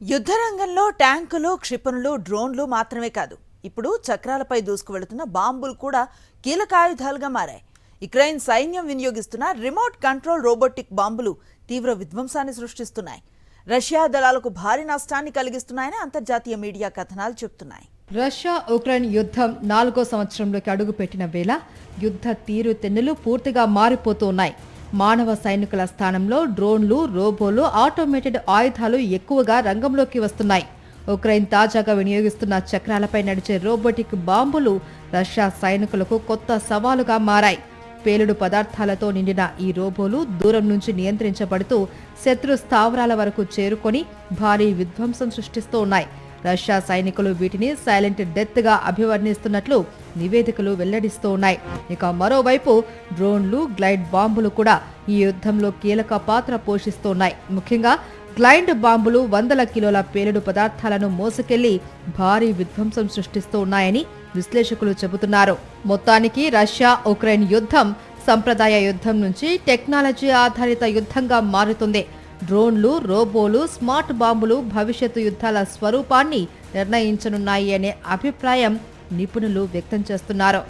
యుద్ధరంగంలో ట్యాంకులు, క్షిపణులు, డ్రోన్లు మాత్రమే కాదు, ఇప్పుడు చక్రాలపై దూసుకువెళుతున్న బాంబులు కూడా కీలక ఆయుధాలుగా మారాయి. యుక్రెయిన్ సైన్యం వినియోగిస్తున్న రిమోట్ కంట్రోల్ రోబోటిక్ బాంబులు తీవ్ర విధ్వంసాన్ని సృష్టిస్తున్నాయి. రష్యా దళాలకు భారీ నష్టాన్ని కలిగిస్తున్నాయని అంతర్జాతీయ మీడియా కథనాలు చెబుతున్నాయి. రష్యా ఉక్రెయిన్ యుద్ధం 4వ సంవత్సరంలోకి అడుగుపెట్టిన వేళ యుద్ధ తీరుతెన్నులు పూర్తిగా మారిపోతూ ఉన్నాయి. మానవ సైనికుల స్థానంలో డ్రోన్లు, రోబోలు, ఆటోమేటెడ్ ఆయుధాలు ఎక్కువగా రంగంలోకి వస్తున్నాయి. ఉక్రెయిన్ తాజాగా వినియోగిస్తున్న చక్రాలపై నడిచే రోబోటిక్ బాంబులు రష్యా సైనికులకు కొత్త సవాలుగా మారాయి. పేలుడు పదార్థాలతో నిండిన ఈ రోబోలు దూరం నుంచి నియంత్రించబడుతూ శత్రు స్థావరాల వరకు చేరుకొని భారీ విధ్వంసం సృష్టిస్తూ ఉన్నాయి. రష్యా సైనికులు వీటిని సైలెంట్ డెత్ గా అభివర్ణిస్తున్నట్లు నివేదికలు వెల్లడిస్తూ ఉన్నాయి. ఇక మరోవైపు డ్రోన్లు, గ్లైడ్ బాంబులు కూడా ఈ యుద్ధంలో కీలక పాత్ర పోషిస్తున్నాయి. ముఖ్యంగా గ్లైడ్ బాంబులు వందల కిలోల పేలుడు పదార్థాలను మోసుకెళ్లి భారీ విధ్వంసం సృష్టిస్తూ ఉన్నాయని విశ్లేషకులు చెబుతున్నారు. మొత్తానికి రష్యా ఉక్రెయిన్ యుద్ధం సంప్రదాయ యుద్ధం నుంచి టెక్నాలజీ ఆధారిత యుద్ధంగా మారుతుంది. డ్రోన్లు, రోబోలు, స్మార్ట్ బాంబులు భవిష్యత్తు యుద్ధాల స్వరూపాన్ని నిర్ణయించనున్నాయి అనే అభిప్రాయం నిపుణులు వ్యక్తం చేస్తున్నారు.